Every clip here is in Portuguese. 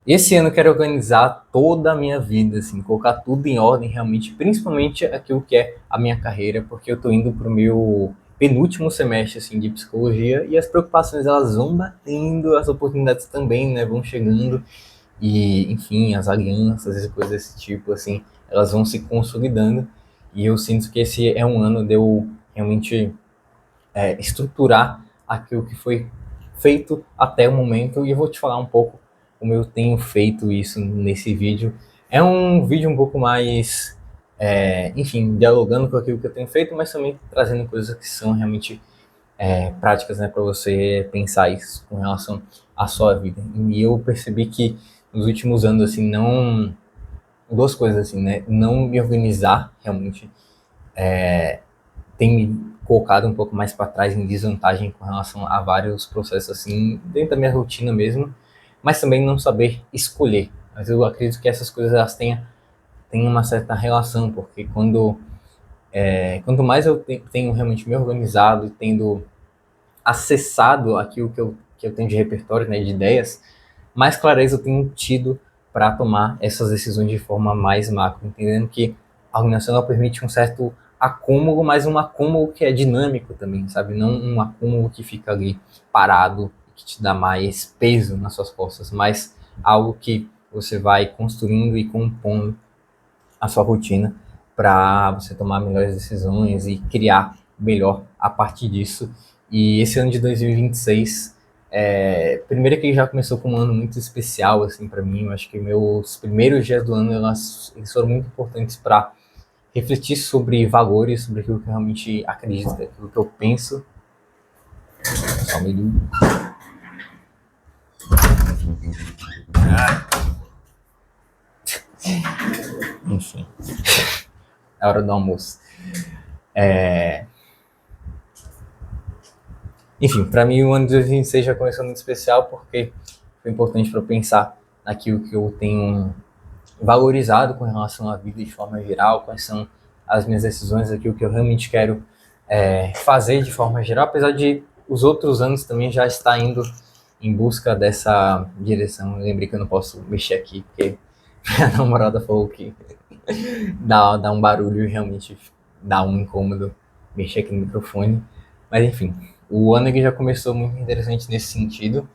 Esse ano eu quero organizar toda a minha vida, assim, colocar tudo em ordem realmente, principalmente aquilo que é a minha carreira, porque eu tô indo pro meu penúltimo semestre, assim, de psicologia e as preocupações elas vão batendo, as oportunidades também, né, vão chegando e, enfim, as alianças e coisas desse tipo, assim, elas vão se consolidando e eu sinto que esse é um ano de eu realmente estruturar aquilo que foi feito até o momento e eu vou te falar um pouco como eu tenho feito isso nesse vídeo. É um vídeo um pouco mais, enfim, dialogando com aquilo que eu tenho feito, mas também trazendo coisas que são realmente práticas, né, para você pensar isso com relação à sua vida. E eu percebi que nos últimos anos, assim, não duas coisas assim, né, não me organizar realmente tem me colocado um pouco mais para trás em desvantagem com relação a vários processos assim dentro da minha rotina mesmo, mas também não saber escolher. Mas eu acredito que essas coisas elas têm uma certa relação, porque quanto mais eu tenho realmente me organizado e tendo acessado aquilo que eu tenho de repertório, né, de ideias, mais clareza eu tenho tido para tomar essas decisões de forma mais macro, entendendo que a organização ela permite um certo acúmulo, mas um acúmulo que é dinâmico também, sabe? Não um acúmulo que fica ali parado, que te dá mais peso nas suas costas, mas algo que você vai construindo e compondo a sua rotina para você tomar melhores decisões e criar melhor a partir disso. E esse ano de 2026, primeiro que ele já começou com um ano muito especial assim para mim. Eu acho que meus primeiros dias do ano eles foram muito importantes para refletir sobre valores, sobre aquilo que eu realmente acredito, aquilo que eu penso. Só um minuto. Enfim, é hora do almoço. Enfim, para mim o ano de 2026 já começou muito especial porque foi importante para eu pensar naquilo que eu tenho valorizado com relação à vida de forma geral, quais são as minhas decisões, aquilo que eu realmente quero fazer de forma geral, apesar de os outros anos também já estar indo em busca dessa direção. Eu lembrei que eu não posso mexer aqui, porque minha namorada falou que dá um barulho e realmente dá um incômodo mexer aqui no microfone. Mas enfim, o ano que já começou muito interessante nesse sentido,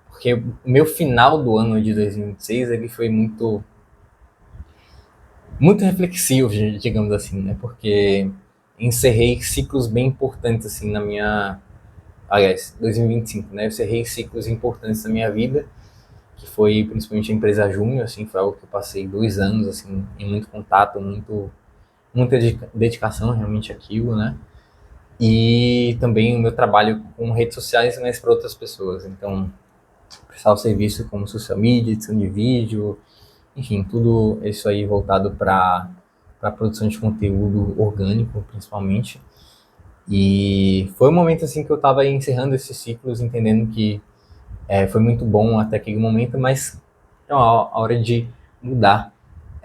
porque o meu final do ano de 2026 ele foi muito reflexivo, digamos assim, né? Porque encerrei ciclos bem importantes assim na minha, aliás, 2025, né? Eu encerrei ciclos importantes na minha vida, que foi principalmente a empresa Júnior, assim, foi algo que eu passei 2 anos assim em muito contato, muita dedicação realmente àquilo, né? E também o meu trabalho com redes sociais, mas para outras pessoas. Então, prestar o serviço como social media, edição de vídeo, enfim, tudo isso aí voltado para produção de conteúdo orgânico, principalmente. E foi um momento assim que eu estava encerrando esses ciclos, entendendo que foi muito bom até aquele momento, mas é a hora de mudar.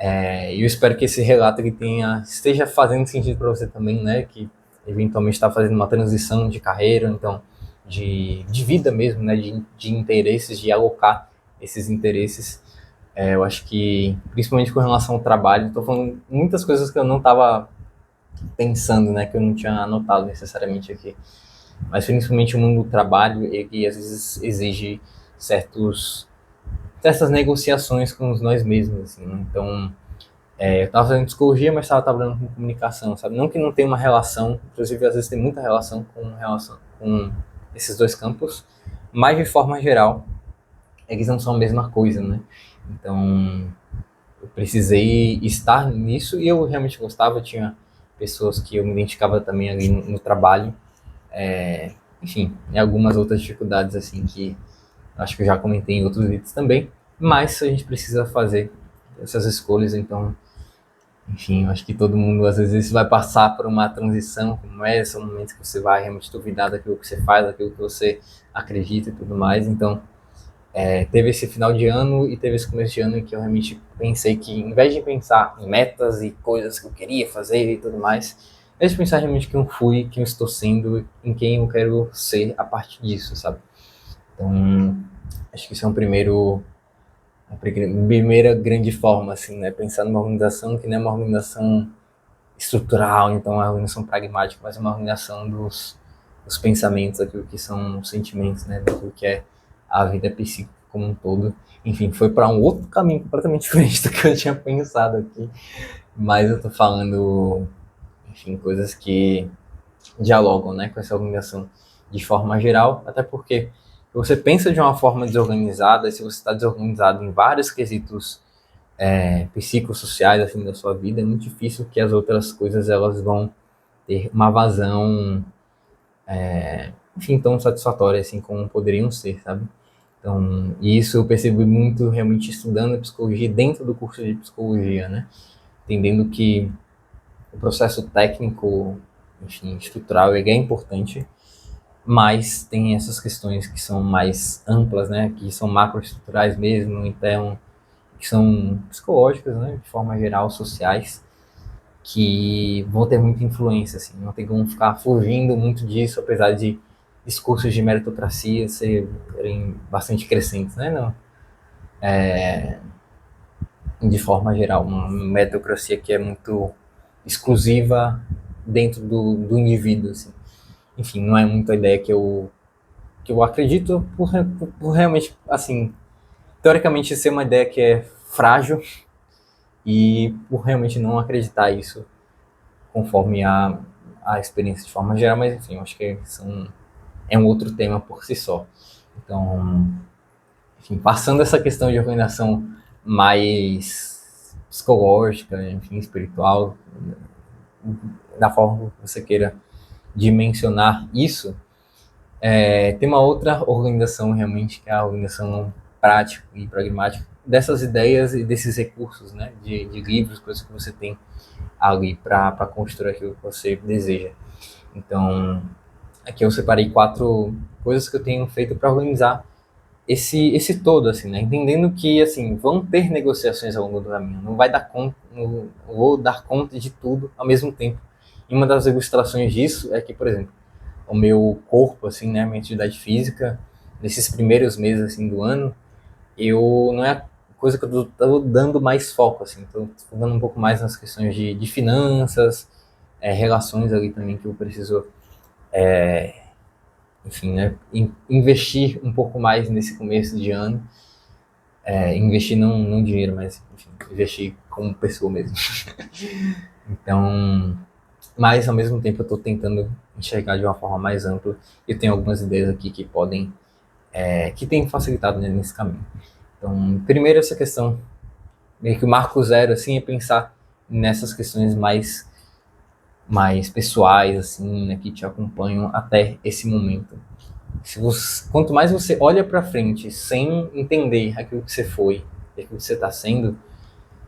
E eu espero que esse relato ele esteja fazendo sentido para você também, né? Que eventualmente está fazendo uma transição de carreira, então de vida mesmo, né? De interesses, de alocar esses interesses. Eu acho que, principalmente com relação ao trabalho, estou falando muitas coisas que eu não estava pensando, né? Que eu não tinha anotado necessariamente aqui. Mas principalmente o mundo do trabalho, ele às vezes exige certos, certas negociações com nós mesmos, assim, né? Então, eu estava fazendo psicologia, mas estava trabalhando com comunicação, sabe? Não que não tenha uma relação, inclusive às vezes tem muita relação com esses dois campos, mas de forma geral, eles não são a mesma coisa, né? Então, eu precisei estar nisso e eu realmente gostava, tinha pessoas que eu me identificava também ali no trabalho, enfim, e algumas outras dificuldades assim que acho que eu já comentei em outros vídeos também, mas a gente precisa fazer essas escolhas, então, enfim, eu acho que todo mundo às vezes vai passar por uma transição como essa, um momento que você vai realmente duvidar daquilo que você faz, daquilo que você acredita e tudo mais, então teve esse final de ano e teve esse começo de ano em que eu realmente pensei que, em vez de pensar em metas e coisas que eu queria fazer e tudo mais, eu de pensar realmente quem eu fui, quem eu estou sendo, em quem eu quero ser a partir disso, sabe? Então, Acho que isso é a primeira grande forma, assim, né? Pensar numa organização que não é uma organização estrutural, então é uma organização pragmática, mas é uma organização dos pensamentos, daquilo que são os sentimentos, né? Daquilo que é a vida psíquica como um todo. Enfim, foi para um outro caminho completamente diferente do que eu tinha pensado aqui, mas eu tô falando, enfim, coisas que dialogam, né, com essa organização de forma geral, até porque você pensa de uma forma desorganizada, se você está desorganizado em vários quesitos psicossociais assim da sua vida, é muito difícil que as outras coisas elas vão ter uma vazão, enfim, tão satisfatória assim como poderiam ser, sabe? Então, isso eu percebi muito realmente estudando a psicologia dentro do curso de psicologia, né? Entendendo que o processo técnico, enfim, estrutural, ele é importante, mas tem essas questões que são mais amplas, né? Que são macroestruturais mesmo, então, que são psicológicas, né? De forma geral, sociais, que vão ter muita influência, assim, não tem como ficar fugindo muito disso, apesar de discursos de meritocracia serem bastante crescentes, né? Não, de forma geral, uma meritocracia que é muito exclusiva dentro do indivíduo, assim. Enfim, não é muito a ideia que eu acredito por realmente, assim, teoricamente ser uma ideia que é frágil e por realmente não acreditar isso conforme a experiência de forma geral, mas enfim, eu acho que é um outro tema por si só. Então, enfim, passando essa questão de organização mais psicológica, enfim, espiritual, da forma que você queira dimensionar isso, tem uma outra organização realmente, que é a organização prática e pragmática dessas ideias e desses recursos, né, de livros, coisas que você tem ali para construir aquilo que você deseja. Então, aqui eu separei 4 coisas que eu tenho feito para organizar esse todo, assim, né? Entendendo que, assim, vão ter negociações ao longo do caminho. Não vai dar conta, não vou dar conta de tudo ao mesmo tempo. E uma das ilustrações disso é que, por exemplo, o meu corpo, assim, né, minha atividade física, nesses primeiros meses, assim, do ano, eu não é a coisa que eu tô dando mais foco, assim, tô focando um pouco mais nas questões de finanças, relações ali também que eu preciso, enfim, né, investir um pouco mais nesse começo de ano, investir não dinheiro, mas enfim, investir como pessoa mesmo. Então, mas ao mesmo tempo eu estou tentando enxergar de uma forma mais ampla. Eu tenho algumas ideias aqui que podem, que têm facilitado, né, nesse caminho. Então, primeiro essa questão, meio que o marco zero, assim, é pensar nessas questões mais pessoais, assim, né, que te acompanham até esse momento. Quanto mais você olha para frente sem entender aquilo que você foi, aquilo que você está sendo,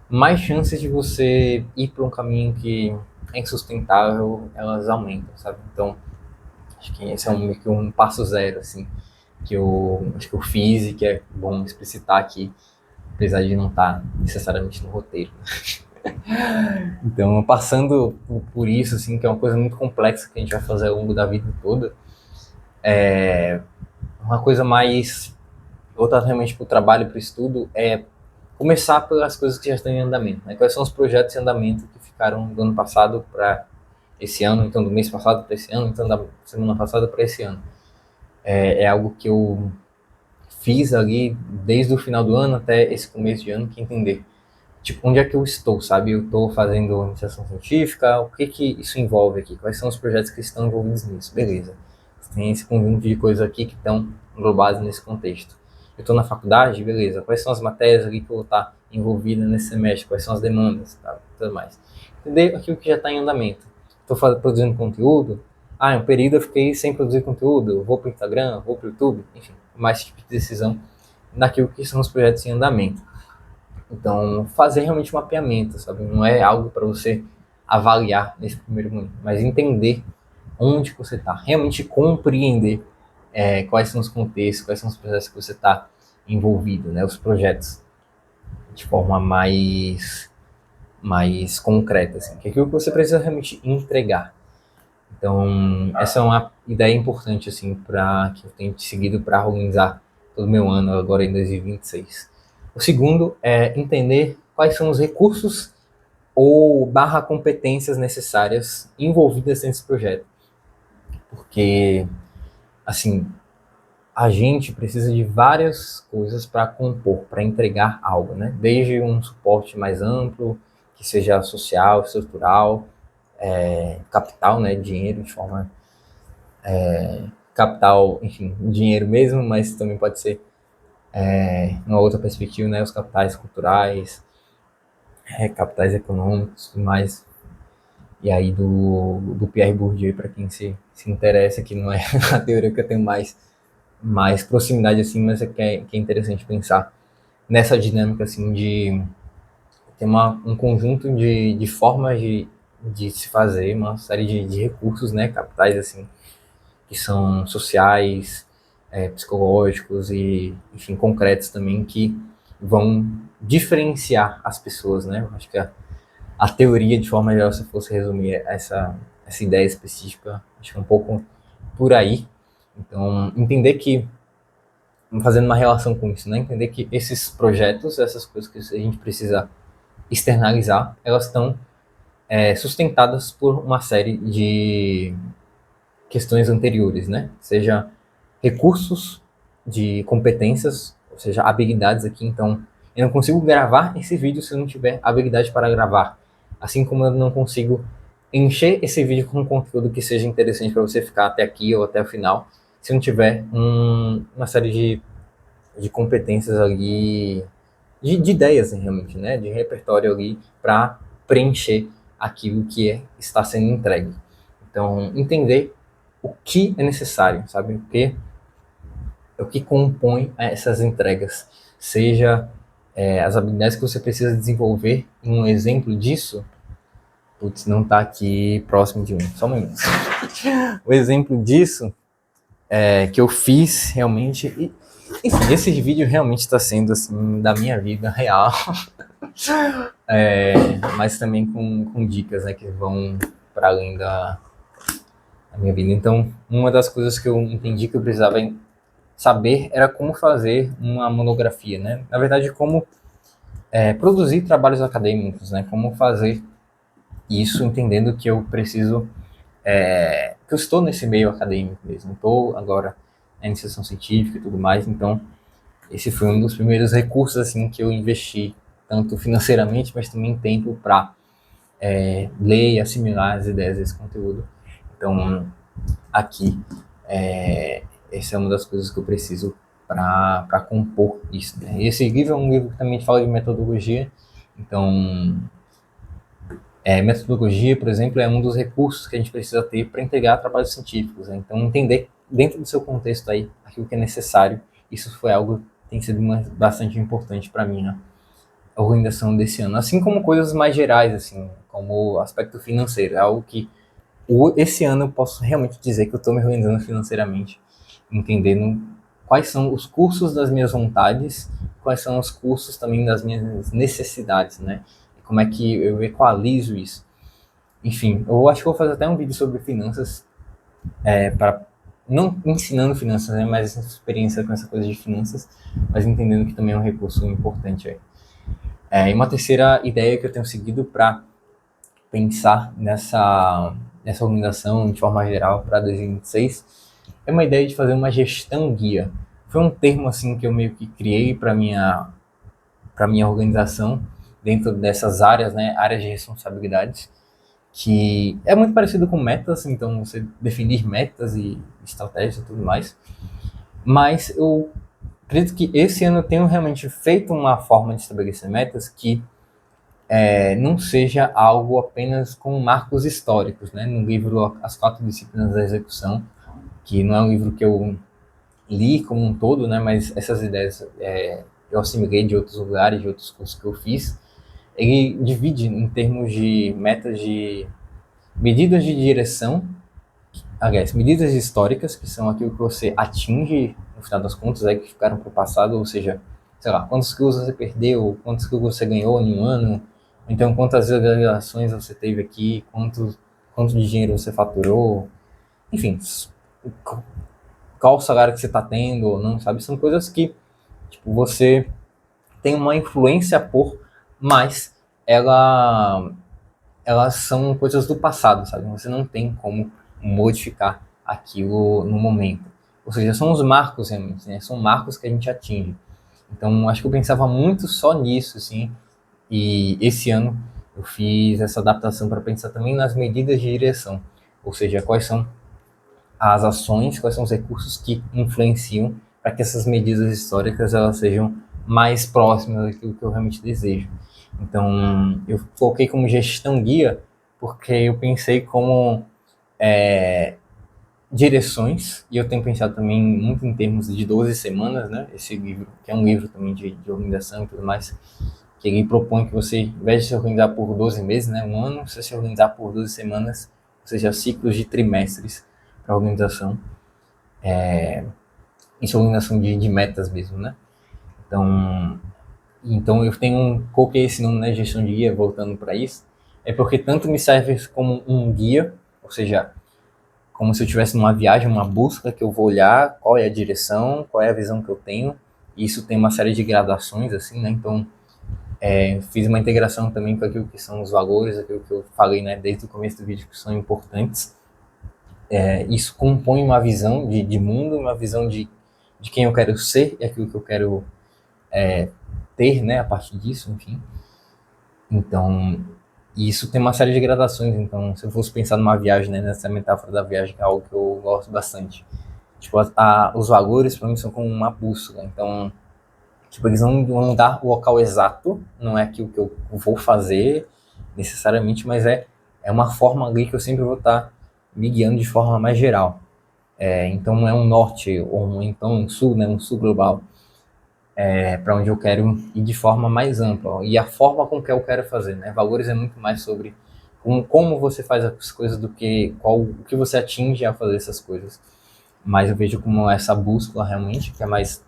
mais chances de você ir para um caminho que é insustentável, elas aumentam, sabe? Então, acho que esse é meio que um passo zero, assim, que eu acho que eu fiz e que é bom explicitar aqui, apesar de não estar necessariamente no roteiro. Então, passando por isso, assim, que é uma coisa muito complexa que a gente vai fazer ao longo da vida toda, uma coisa mais voltada realmente para o trabalho e para o estudo é começar pelas coisas que já estão em andamento. Né? Quais são os projetos em andamento que ficaram do ano passado para esse ano, então do mês passado para esse ano, então da semana passada para esse ano. É algo que eu fiz ali desde o final do ano até esse começo de ano, que entender tipo, onde é que eu estou, sabe? Eu estou fazendo iniciação científica, o que que isso envolve aqui? Quais são os projetos que estão envolvidos nisso? Beleza. Tem esse conjunto de coisas aqui que estão englobadas nesse contexto. Eu estou na faculdade, beleza. Quais são as matérias ali que eu vou estar envolvida nesse semestre? Quais são as demandas? Tá? Tudo mais. Entender aquilo que já está em andamento. Estou produzindo conteúdo. Ah, em um período eu fiquei sem produzir conteúdo. Eu vou para o Instagram, vou para o YouTube. Enfim, mais tipo de decisão naquilo que são os projetos em andamento. Então, fazer realmente um mapeamento, sabe? Não é algo para você avaliar nesse primeiro momento, mas entender onde você está, realmente compreender quais são os contextos, quais são os processos que você está envolvido, né? Os projetos, de forma mais concreta, assim, que é aquilo que você precisa realmente entregar. Então, essa é uma ideia importante, assim, que eu tenho seguido para organizar todo meu ano agora em 2026. O segundo é entender quais são os recursos ou barra competências necessárias envolvidas nesse projeto. Porque, assim, a gente precisa de várias coisas para compor, para entregar algo, né? Desde um suporte mais amplo, que seja social, estrutural, capital, né? Dinheiro de forma capital, enfim, dinheiro mesmo, mas também pode ser uma outra perspectiva, né? Os capitais culturais, capitais econômicos, tudo mais. E aí do Pierre Bourdieu, para quem se interessa, que não é a teoria que eu tenho mais proximidade assim, mas que é interessante pensar nessa dinâmica assim de ter um conjunto de formas de se fazer, uma série de recursos, né, capitais assim, que são sociais, psicológicos e, enfim, concretos também, que vão diferenciar as pessoas, né? Acho que a teoria, de forma geral, se eu fosse resumir essa ideia específica, acho que é um pouco por aí. Então, entender que, fazendo uma relação com isso, né? Entender que esses projetos, essas coisas que a gente precisa externalizar, elas estão sustentadas por uma série de questões anteriores, né? Seja recursos de competências, ou seja, habilidades aqui. Então, eu não consigo gravar esse vídeo se eu não tiver habilidade para gravar. Assim como eu não consigo encher esse vídeo com um conteúdo que seja interessante para você ficar até aqui ou até o final, se eu não tiver uma série de competências ali, de ideias realmente, né? De repertório ali para preencher aquilo que está sendo entregue. Então, entender o que é necessário, sabe? O que compõe essas entregas. Seja as habilidades que você precisa desenvolver. Um exemplo disso, putz, não está aqui próximo de mim, só um minuto. O exemplo disso que eu fiz realmente. Enfim, esse vídeo realmente está sendo assim da minha vida real, mas também com dicas, né, que vão para além da minha vida. Então, uma das coisas que eu entendi que eu precisava saber era como fazer uma monografia, né? Na verdade, como produzir trabalhos acadêmicos, né? Como fazer isso, entendendo que eu preciso, que eu estou nesse meio acadêmico mesmo, estou agora na iniciação científica e tudo mais, então esse foi um dos primeiros recursos assim que eu investi, tanto financeiramente, mas também tempo para ler e assimilar as ideias desse conteúdo. Então, aqui, essa é uma das coisas que eu preciso para compor isso. Né? Esse livro é um livro que também fala de metodologia, então, metodologia, por exemplo, é um dos recursos que a gente precisa ter para entregar trabalhos científicos. Né? Então, entender dentro do seu contexto aí aquilo que é necessário, isso foi algo que tem sido bastante importante para mim, né? A organização desse ano, assim como coisas mais gerais, assim, como o aspecto financeiro, é algo que esse ano eu posso realmente dizer que eu estou me organizando financeiramente, entendendo quais são os cursos das minhas vontades, quais são os cursos também das minhas necessidades, né? E como é que eu equalizo isso. Enfim, eu acho que vou fazer até um vídeo sobre finanças, para não ensinando finanças, né, mas essa experiência com essa coisa de finanças, mas entendendo que também é um recurso importante aí. E uma terceira ideia que eu tenho seguido para pensar nessa organização de forma geral para 2026 é uma ideia de fazer uma gestão guia. Foi um termo assim que eu meio que criei para minha organização dentro dessas áreas, né, áreas de responsabilidades, que é muito parecido com metas, então você definir metas e estratégias e tudo mais. Mas eu acredito que esse ano eu tenho realmente feito uma forma de estabelecer metas que não seja algo apenas com marcos históricos, né? No livro As Quatro Disciplinas da Execução, que não é um livro que eu li como um todo, né? Mas essas ideias eu assimilei de outros lugares, de outros cursos que eu fiz. Ele divide em termos de metas de medidas de direção, aliás, medidas históricas, que são aquilo que você atinge, no final das contas, que ficaram para o passado, ou seja, sei lá, quantos quilos você perdeu, quantos quilos você ganhou em um ano, então quantas realizações você teve aqui, quanto de dinheiro você faturou, enfim, qual o salário que você está tendo ou não, sabe? São coisas que, tipo, você tem uma influência por, mas elas são coisas do passado, sabe? Você não tem como modificar aquilo no momento. Ou seja, são os marcos realmente, né? São marcos que a gente atinge. Então, acho que eu pensava muito só nisso, assim, e esse ano eu fiz essa adaptação para pensar também nas medidas de direção, ou seja, quais são as ações, quais são os recursos que influenciam para que essas medidas históricas elas sejam mais próximas daquilo que eu realmente desejo. Então, eu coloquei como gestão guia porque eu pensei como direções, e eu tenho pensado também muito em termos de 12 semanas, né? Esse livro, que é um livro também de organização e tudo mais, que ele propõe que você, ao invés de se organizar por 12 meses, né, um ano, você se organizar por 12 semanas, ou seja, ciclos de trimestres para a organização, isso é organização de metas mesmo, né? Então, eu tenho, coloquei esse nome, né, gestão de guia, voltando para isso, é porque tanto me serve como um guia, ou seja, como se eu estivesse numa viagem, uma busca que eu vou olhar qual é a direção, qual é a visão que eu tenho, e isso tem uma série de gradações, assim, né? Então, fiz uma integração também com aquilo que são os valores, aquilo que eu falei, né, desde o começo do vídeo, que são importantes. Isso compõe uma visão de mundo, uma visão de quem eu quero ser e aquilo que eu quero ter, né, a partir disso, enfim. Então, isso tem uma série de gradações. Então, se eu fosse pensar numa viagem, né, nessa metáfora da viagem, que é algo que eu gosto bastante. Tipo, os valores para mim são como uma bússola. Então, tipo, eles não vão dar o local exato, não é aquilo que eu vou fazer necessariamente, mas é uma forma ali que eu sempre vou estar me guiando de forma mais geral. Então, é um norte, ou então um sul, né, um sul global, para onde eu quero ir de forma mais ampla. E a forma com que eu quero fazer, né? Valores é muito mais sobre como você faz as coisas do que o que você atinge ao fazer essas coisas. Mas eu vejo como essa bússola realmente, que é mais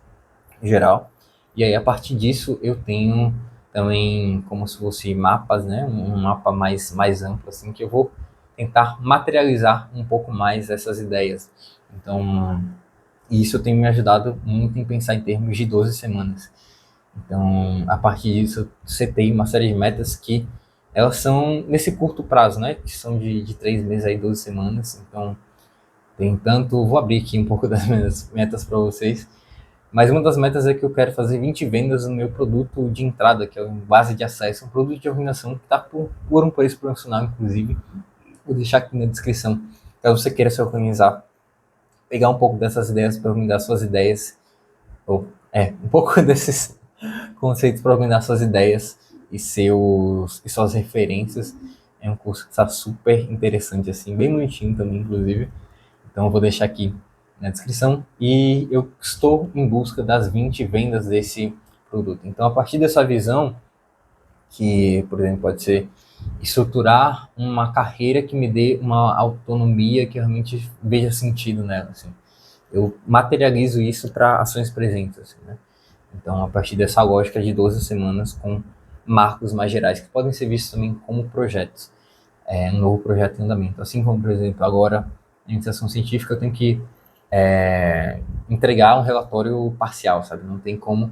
geral. E aí, a partir disso, eu tenho também como se fosse mapas, né? Um mapa mais amplo, assim, que eu vou tentar materializar um pouco mais essas ideias. Então, isso tem me ajudado muito em pensar em termos de 12 semanas. Então, a partir disso, eu setei uma série de metas que elas são nesse curto prazo, né? Que são de 3 meses aí, 12 semanas. Então, tem tanto... Vou abrir aqui um pouco das minhas metas para vocês. Mas uma das metas é que eu quero fazer 20 vendas no meu produto de entrada, que é o base de acesso, um produto de organização que está por um preço promocional, inclusive. Vou deixar aqui na descrição, caso você queira se organizar, pegar um pouco dessas ideias para organizar suas ideias, ou um pouco desses conceitos para organizar suas ideias e suas referências. É um curso que está super interessante, assim, bem bonitinho também, inclusive. Então eu vou deixar aqui na descrição. E eu estou em busca das 20 vendas desse produto. Então, a partir dessa visão, que, por exemplo, pode ser estruturar uma carreira que me dê uma autonomia que realmente veja sentido nela, assim. Eu materializo isso para ações presentes, assim, né? Então, a partir dessa lógica de 12 semanas com marcos mais gerais, que podem ser vistos também como projetos, um novo projeto em andamento. Assim como, por exemplo, agora, em iniciação científica, eu tenho que entregar um relatório parcial, sabe? Não tem como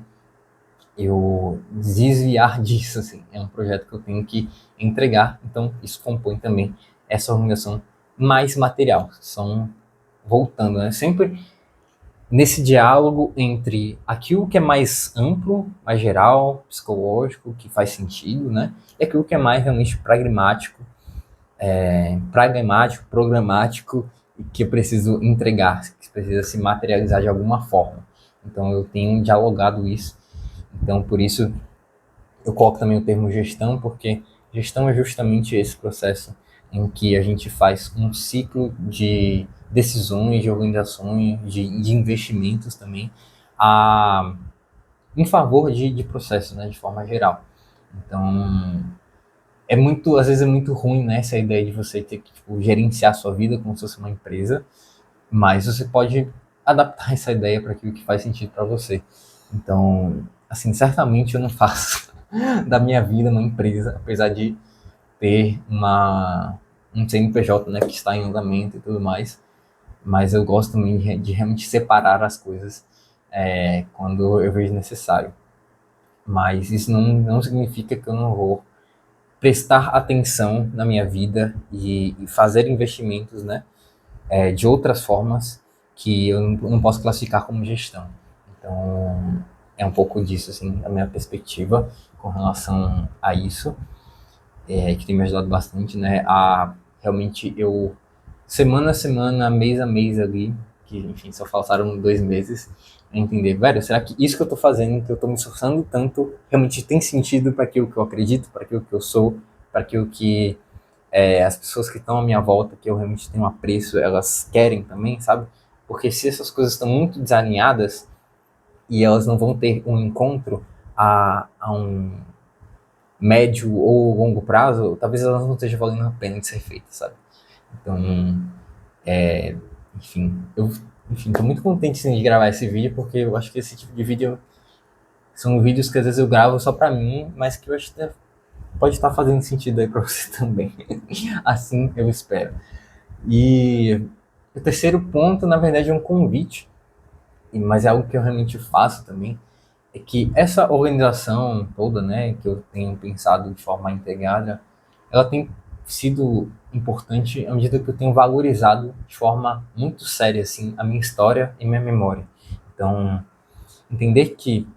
eu desviar disso, assim. É um projeto que eu tenho que entregar, então isso compõe também essa organização mais material. São, voltando, né? Sempre nesse diálogo entre aquilo que é mais amplo, mais geral, psicológico, que faz sentido, né? E aquilo que é mais realmente programático, e que eu preciso entregar, que precisa se materializar de alguma forma. Então eu tenho dialogado isso. Então por isso eu coloco também o termo gestão, porque gestão é justamente esse processo em que a gente faz um ciclo de decisões, de organizações, de investimentos também, a, em favor de processos, né, de forma geral. Então, às vezes é muito ruim, né, essa ideia de você ter que tipo, gerenciar a sua vida como se fosse uma empresa, mas você pode adaptar essa ideia para aquilo que faz sentido para você. Então, assim, certamente eu não faço da minha vida uma empresa, apesar de ter um CNPJ, né, que está em andamento e tudo mais. mas eu gosto também de realmente separar as coisas quando eu vejo necessário. Mas isso não significa que eu não vou prestar atenção na minha vida e fazer investimentos, né, de outras formas que eu não posso classificar como gestão. Então, é um pouco disso, assim, a minha perspectiva com relação a isso, que tem me ajudado bastante, né, a realmente eu, semana a semana, mês a mês ali, que, enfim, só faltaram 2 meses, a entender, velho, será que isso que eu tô fazendo, que eu tô me esforçando tanto, realmente tem sentido para aquilo que eu acredito, para aquilo que eu sou, para aquilo que as pessoas que estão à minha volta, que eu realmente tenho apreço, elas querem também, sabe? Porque se essas coisas estão muito desalinhadas e elas não vão ter um encontro a um médio ou longo prazo, talvez elas não estejam valendo a pena de ser feitas, sabe? Então, enfim, tô muito contente sim, de gravar esse vídeo, porque eu acho que esse tipo de vídeo são vídeos que às vezes eu gravo só pra mim, mas que eu acho que pode estar fazendo sentido aí pra você também. Assim eu espero. E o terceiro ponto, na verdade, é um convite, mas é algo que eu realmente faço também, é que essa organização toda, né, que eu tenho pensado de forma integrada, ela tem sido importante à medida que eu tenho valorizado de forma muito séria, assim, a minha história e minha memória. Então, entender que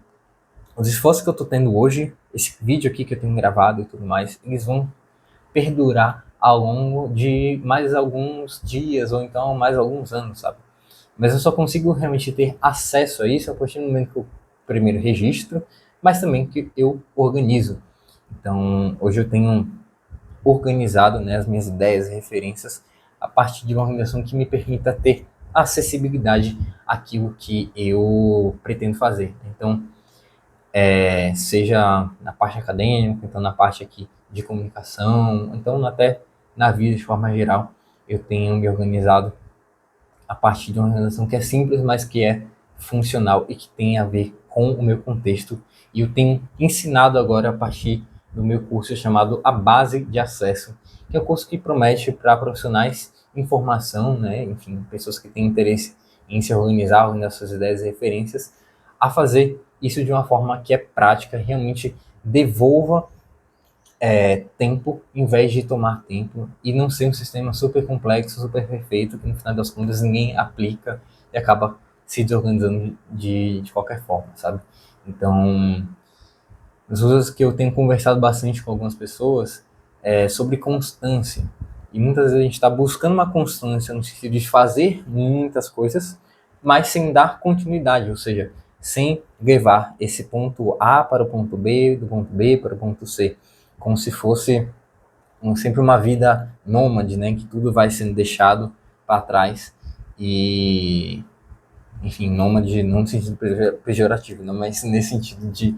os esforços que eu estou tendo hoje, esse vídeo aqui que eu tenho gravado e tudo mais, eles vão perdurar ao longo de mais alguns dias ou então mais alguns anos, sabe? Mas eu só consigo realmente ter acesso a isso a partir do momento que eu primeiro registro, mas também que eu organizo. Então, hoje eu tenho organizado, né, as minhas ideias e referências a partir de uma organização que me permita ter acessibilidade àquilo que eu pretendo fazer. Então, seja na parte acadêmica, então na parte aqui de comunicação, então até na vida de forma geral, eu tenho me organizado a partir de uma organização que é simples, mas que é funcional e que tem a ver com o meu contexto. E eu tenho ensinado agora a partir do meu curso chamado A Base de Acesso, que é um curso que promete para profissionais em formação, né, enfim, pessoas que têm interesse em se organizar, organizar suas ideias e referências, a fazer isso de uma forma que é prática, realmente devolva tempo em vez de tomar tempo e não ser um sistema super complexo, super perfeito, que no final das contas ninguém aplica e acaba se desorganizando de qualquer forma, sabe? Então, as coisas que eu tenho conversado bastante com algumas pessoas é sobre constância. E muitas vezes a gente está buscando uma constância no sentido de fazer muitas coisas, mas sem dar continuidade, ou seja, sem levar esse ponto A para o ponto B, do ponto B para o ponto C, como se fosse sempre uma vida nômade, né, que tudo vai sendo deixado para trás e, enfim, nômade não no sentido pejorativo, não, mas nesse sentido de,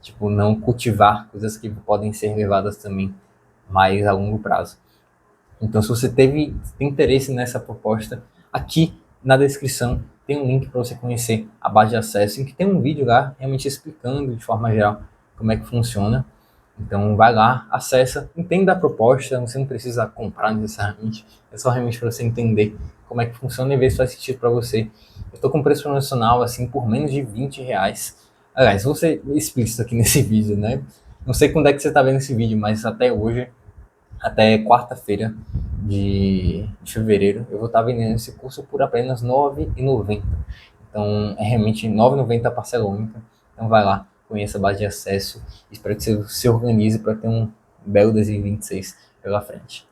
tipo, não cultivar coisas que podem ser levadas também mais a longo prazo. Então, se você tem interesse nessa proposta, aqui na descrição tem um link para você conhecer a base de acesso, em que tem um vídeo lá realmente explicando de forma geral como é que funciona. Então vai lá, acessa, entenda a proposta, você não precisa comprar necessariamente, é só realmente para você entender como é que funciona e ver se faz sentido para você. Eu estou com preço promocional assim por menos de R$ 20. Aliás, vou ser explícito aqui nesse vídeo, né? Não sei quando é que você está vendo esse vídeo, mas até hoje, até quarta-feira de fevereiro, eu vou estar vendendo esse curso por apenas R$ 9,90. Então é realmente R$ 9,90 a parcela única. Então vai lá, conheça a base de acesso. Espero que você se organize para ter um belo 2026 pela frente.